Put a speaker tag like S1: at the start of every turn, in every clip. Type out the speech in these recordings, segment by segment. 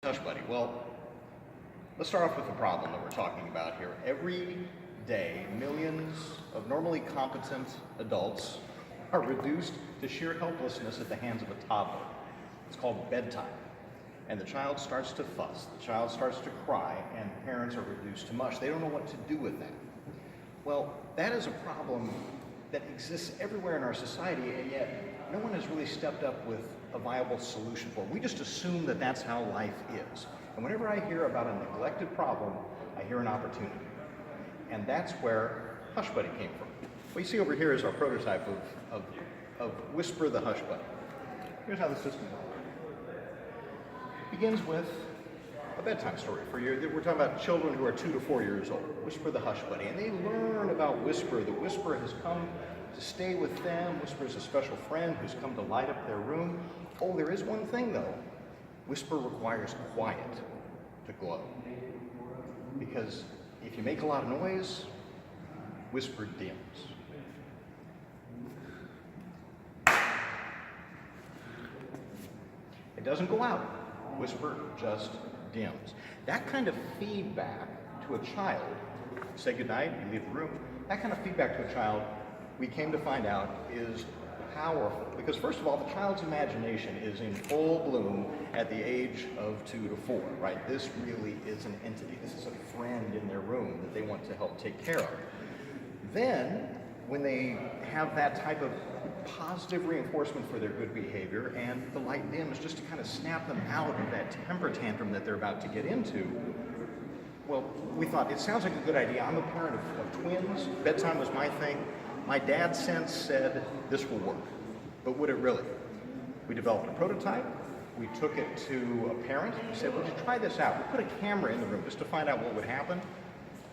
S1: Hush Buddy. Well, let's start off with the problem that we're talking about here. Every day, millions of normally competent adults are reduced to sheer helplessness at the hands of a toddler. It's called bedtime. And the child starts to fuss, the child starts to cry, and parents are reduced to mush. They don't know what to do with that. Well, that is a problem that exists everywhere in our society, and yet no one has really stepped up with a viable solution for it. We just assume that that's how life is. And whenever I hear about a neglected problem, I hear an opportunity. And that's where Hush Buddy came from. What you see over here is our prototype of Whisper the Hush Buddy. Here's how the system works. Begins with a bedtime story for you. We're talking about children who are 2 to 4 years old. Whisper the Hush Buddy. And they learn about Whisper. The Whisper has come to stay with them. Whisper is a special friend who's come to light up their room. Oh, there is one thing though. Whisper requires quiet to glow. Because if you make a lot of noise, Whisper dims. It doesn't go out. Whisper just dims. That kind of feedback to a child, you say goodnight, you leave the room, that kind of feedback to a child, we came to find out, is powerful. Because first of all, the child's imagination is in full bloom at the age of 2 to 4, right? This really is an entity. This is a friend in their room that they want to help take care of. Then, when they have that type of positive reinforcement for their good behavior and the light dims just to kind of snap them out of that temper tantrum that they're about to get into, well, we thought it sounds like a good idea. I'm a parent of twins. Bedtime was my thing. My dad's sense said this will work, but would it really? We developed a prototype. We took it to a parent. We said, would you try this out? We put a camera in the room just to find out what would happen.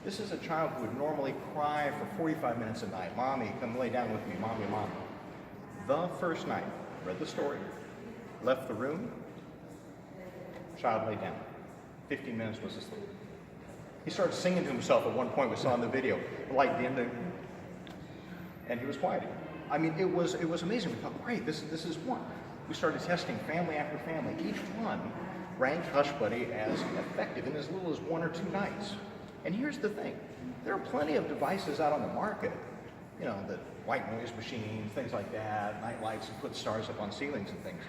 S1: This is a child who would normally cry for 45 minutes a night. Mommy, come lay down with me, mommy, mommy. The first night, read the story, left the room, child lay down. 15 minutes was asleep. He started singing to himself at one point, we saw in the video, the light dimmed, and he was quiet. I mean, it was amazing. We thought, great, this is one. We started testing family after family. Each one ranked Hush Buddy as effective in as little as 1 or 2 nights. And here's the thing, there are plenty of devices out on the market, you know, the white noise machines, things like that, night lights that put stars up on ceilings and things.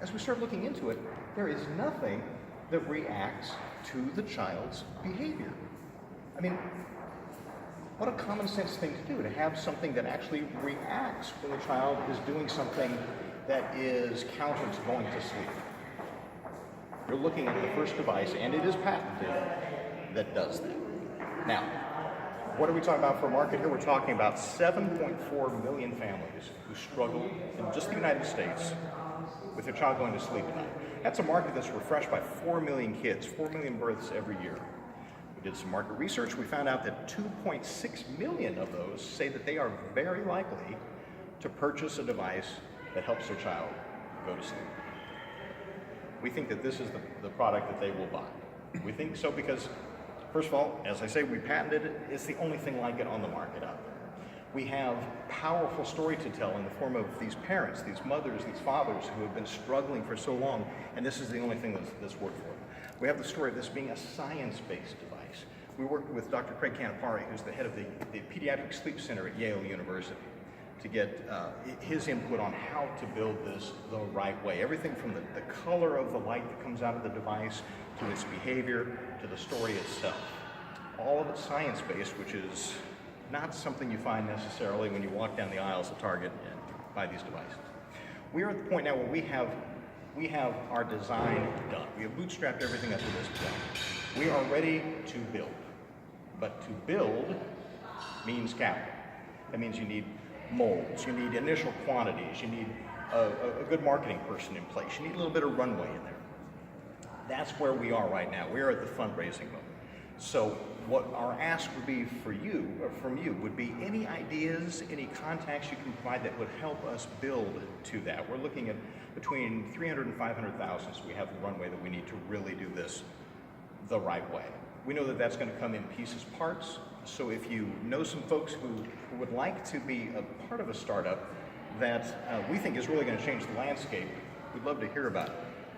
S1: As we start looking into it, there is nothing that reacts to the child's behavior. I mean, what a common sense thing to do, to have something that actually reacts when the child is doing something that is counter to going to sleep. You're looking at the first device, and it is patented, that does that. Now, what are we talking about for a market here? We're talking about 7.4 million families who struggle in just the United States with their child going to sleep at night. That's a market that's refreshed by 4 million kids, 4 million births every year. We did some market research. We found out that 2.6 million of those say that they are very likely to purchase a device that helps their child go to sleep. We think that this is the product that they will buy. We think so because, first of all, as I say, we patented it. It's the only thing like it on the market out there. We have powerful story to tell in the form of these parents, these mothers, these fathers who have been struggling for so long, and this is the only thing that's worked for them. We have the story of this being a science-based device. We worked with Dr. Craig Canapari, who's the head of the Pediatric Sleep Center at Yale University, to get his input on how to build this the right way. Everything from the color of the light that comes out of the device, to its behavior, to the story itself. All of it science-based, which is not something you find necessarily when you walk down the aisles at Target and buy these devices. We are at the point now where we have our design done. We have bootstrapped everything up to this point. We are ready to build. But to build means capital. That means you need molds, you need initial quantities, you need a good marketing person in place, you need a little bit of runway in there. That's where we are right now. We are at the fundraising mode. So what our ask would be for you, or from you, would be any ideas, any contacts you can provide that would help us build to that. We're looking at between 300 and 500,000, so we have the runway that we need to really do this the right way. We know that that's going to come in pieces, parts. So if you know some folks who would like to be a part of a startup that we think is really going to change the landscape, we'd love to hear about it.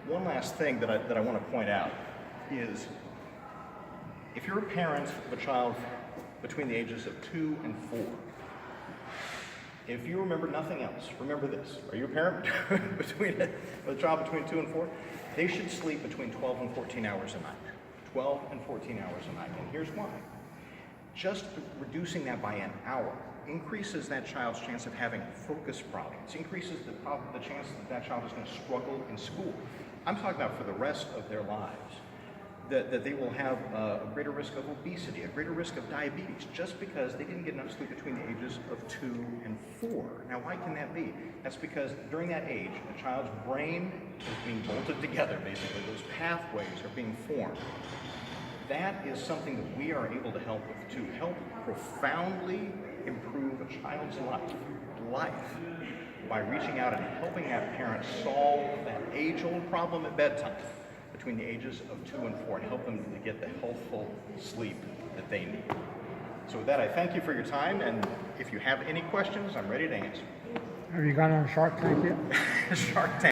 S1: One last thing that I want to point out is if you're a parent of a child between the ages of 2 and 4, if you remember nothing else, remember this. Are you a parent with a child between 2 and 4? They should sleep between 12 and 14 hours a night. 12 and 14 hours a night. And here's why. Just reducing that by an hour increases that child's chance of having focus problems, increases the chance that child is going to struggle in school. I'm talking about for the rest of their lives. That they will have a greater risk of obesity, a greater risk of diabetes, just because they didn't get enough sleep between the ages of 2 and 4. Now, why can that be? That's because during that age, a child's brain is being bolted together, basically. Those pathways are being formed. That is something that we are able to help with, to help profoundly improve a child's life by reaching out and helping that parent solve that age-old problem at bedtime between the ages of 2 and 4 and help them to get the healthful sleep that they need. So with that, I thank you for your time, and if you have any questions, I'm ready to answer.
S2: Have you gone on Shark Tank yet?
S1: Shark Tank.